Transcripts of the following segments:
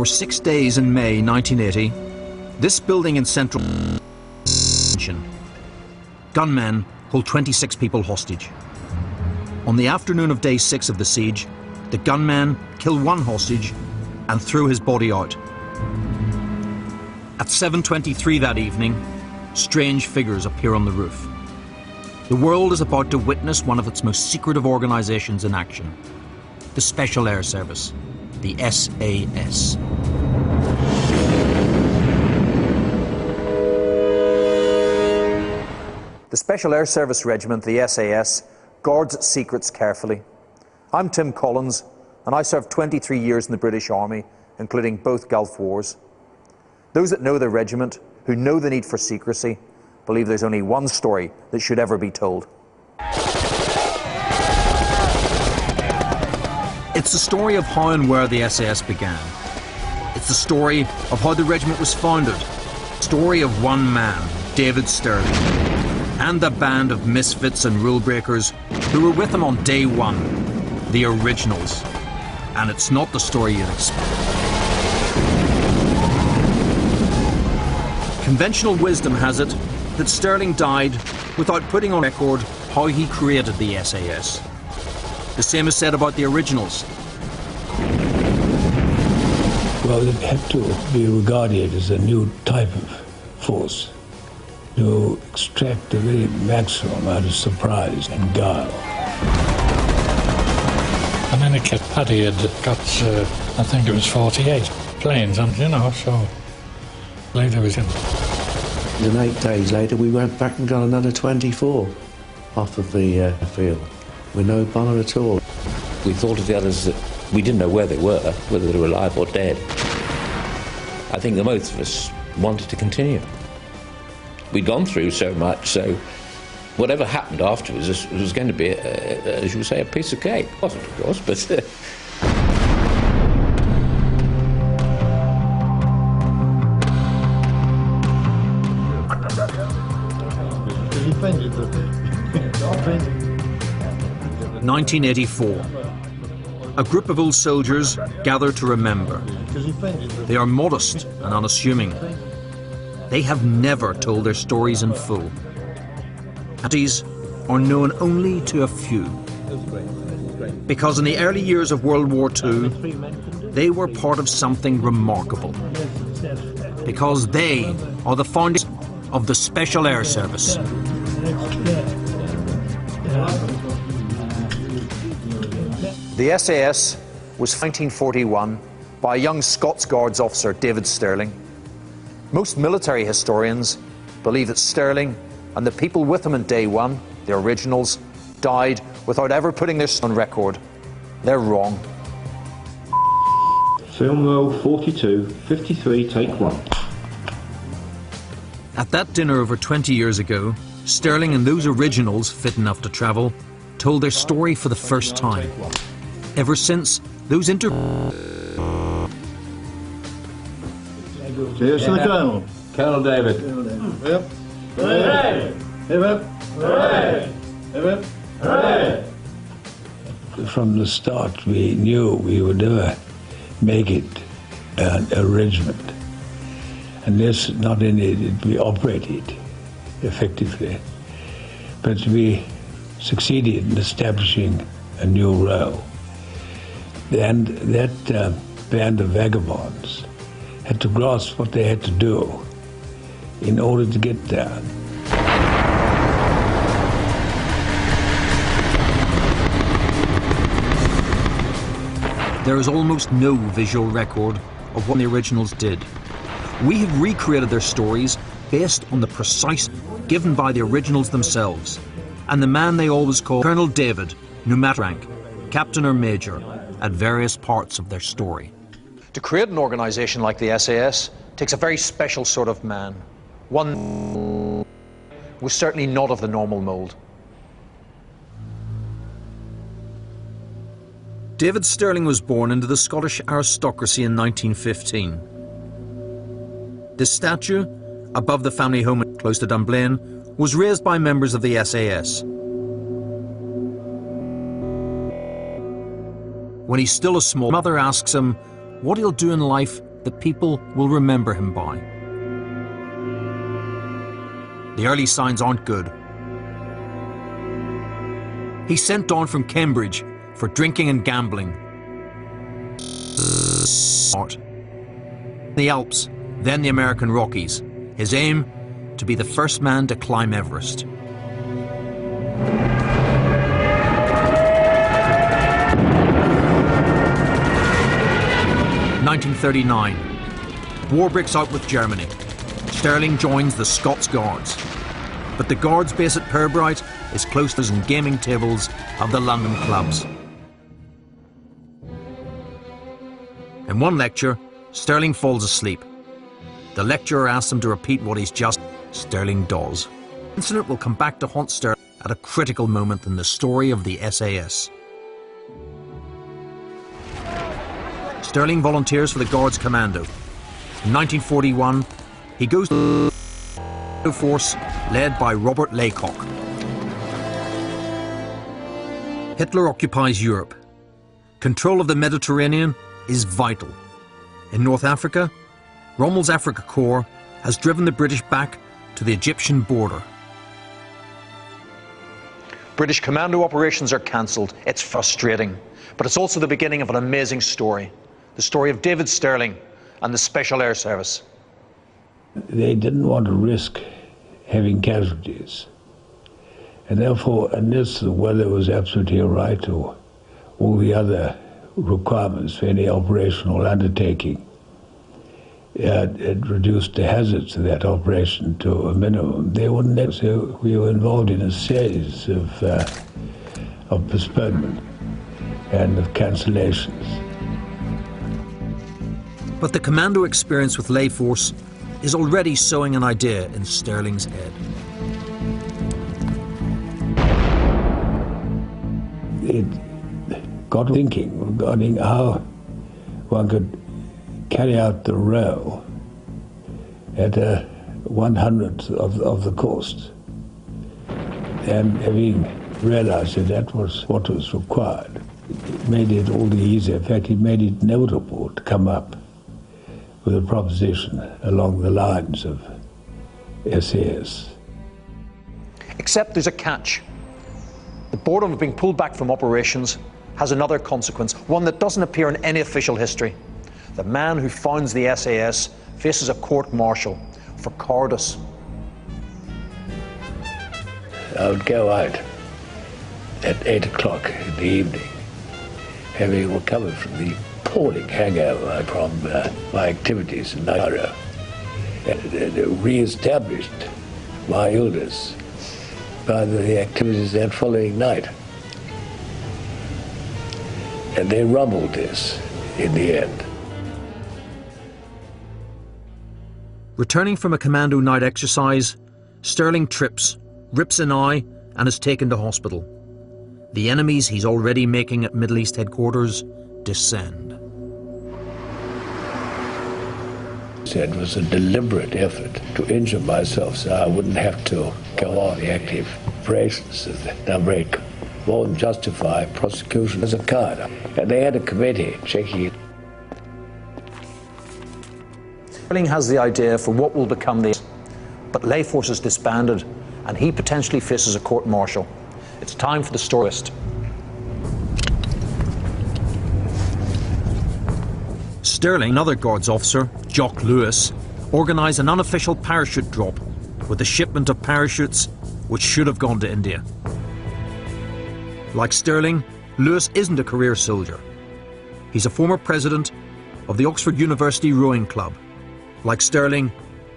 For 6 days in May 1980, this building in central gunmen hold 26 people hostage. On the afternoon of day 6 of the siege, the gunmen kill one hostage and threw his body out. At 7:23 that evening, strange figures appear on the roof. The world is about to witness one of its most secretive organizations in action, the Special Air Service, the SAS. The Special Air Service Regiment, the SAS, guards its secrets carefully. I'm Tim Collins, and I served 23 years in the British Army, including both Gulf Wars. Those that know the regiment, who know the need for secrecy, believe there's only one story that should ever be told. It's the story of how and where the SAS began. It's the story of how the regiment was founded. The story of one man, David Stirling, and the band of misfits and rule breakers who were with him on day one, the Originals. And it's not the story you'd expect. Conventional wisdom has it that Stirling died without putting on record how he created the SAS. The same is said about the Originals. Well, it had to be regarded as a new type of force to extract the very maximum out of surprise and guile. And then Paddy had got, I think it was 48 planes, and so later was in. And 8 days later, we went back and got another 24 off of the field, with no bother at all. We thought of the others that we didn't know where they were, whether they were alive or dead. I think the most of us wanted to continue. We'd gone through so much, so whatever happened afterwards was going to be, as you say, a piece of cake. It wasn't, of course, but... ...1984. A group of old soldiers gather to remember. They are modest and unassuming. They have never told their stories in full. These are known only to a few. Because in the early years of World War II, they were part of something remarkable. Because they are the founders of the Special Air Service. The SAS was 1941 by a young Scots Guards officer, David Stirling. Most military historians believe that Stirling and the people with him on day one, the Originals, died without ever putting their on record. They're wrong. Film roll 42, 53, take 1. At that dinner over 20 years ago, Stirling and those Originals fit enough to travel told their story for the first time. Ever since, those Here's to the Colonel. Colonel David. Yep. Hooray! Hooray! Hooray! Hooray! From the start, we knew we would never make it a regiment unless not only did we operated effectively, but we succeeded in establishing a new role. And that band of vagabonds had to grasp what they had to do in order to get there. There is almost no visual record of what the Originals did. We have recreated their stories based on the precise given by the Originals themselves, and the man they always call Colonel David, no matter rank, captain or major, at various parts of their story. To create an organisation like the SAS takes a very special sort of man. One was certainly not of the normal mould. David Stirling was born into the Scottish aristocracy in 1915. This statue, above the family home close to Dunblane, was raised by members of the SAS. When he's still a small, mother asks him what he'll do in life that people will remember him by. The early signs aren't good. He's sent on from Cambridge for drinking and gambling. The Alps, then the American Rockies. His aim, to be the first man to climb Everest. (1939). War breaks out with Germany. Stirling joins the Scots Guards. But the Guards' base at Pirbright is close to the gaming tables of the London clubs. In one lecture, Stirling falls asleep. The lecturer asks him to repeat what he's just. Stirling does. The incident will come back to haunt Stirling at a critical moment in the story of the SAS. Stirling volunteers for the Guards Commando. In 1941, he goes to the force led by Robert Laycock. Hitler occupies Europe. Control of the Mediterranean is vital. In North Africa, Rommel's Afrika Korps has driven the British back to the Egyptian border. British commando operations are cancelled. It's frustrating, but it's also the beginning of an amazing story. The story of David Stirling and the Special Air Service. They didn't want to risk having casualties. And therefore, unless the weather was absolutely right or all the other requirements for any operational undertaking, it reduced the hazards of that operation to a minimum. They wouldn't let, so we were involved in a series of postponement and of cancellations. But the commando experience with Lay Force is already sowing an idea in Stirling's head. It got thinking regarding how one could carry out the row at 1/100th of the cost. And having realized that that was what was required, it made it all the easier. In fact, it made it inevitable to come up with a proposition along the lines of SAS. Except there's a catch. The boredom of being pulled back from operations has another consequence, one that doesn't appear in any official history. The man who founds the SAS faces a court-martial for cowardice. I would go out at 8 o'clock in the evening, having recovered from the appalling hangover from my activities in Naira, and re-established my illness by the activities that following night. And they rumbled this in the end. Returning from a commando night exercise, Stirling trips, rips an eye, and is taken to hospital. The enemies he's already making at Middle East headquarters descend. It was a deliberate effort to injure myself so I wouldn't have to go on the active operations that break more than justify prosecution as a card. And they had a committee checking it. Stirling has the idea for what will become the... But Lay Force is disbanded, and he potentially faces a court-martial. It's time for the story twist. Stirling, another Guards officer, Jock Lewis, organised an unofficial parachute drop with a shipment of parachutes which should have gone to India. Like Stirling, Lewis isn't a career soldier. He's a former president of the Oxford University Rowing Club. Like Stirling,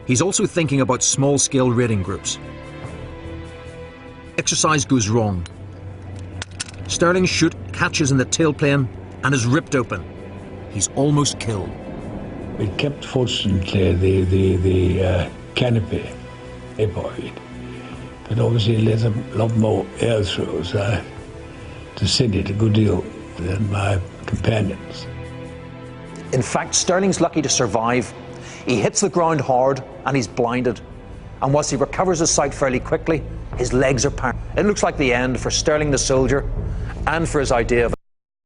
he's also thinking about small-scale raiding groups. Exercise goes wrong. Stirling's chute catches in the tailplane and is ripped open. He's almost killed. We kept, fortunately, the canopy avoid, but obviously let a lot more air through, so I descended a good deal than my companions. In fact, Stirling's lucky to survive. He hits the ground hard and he's blinded. And whilst he recovers his sight fairly quickly, his legs are paralyzed. It looks like the end for Stirling the soldier and for his idea of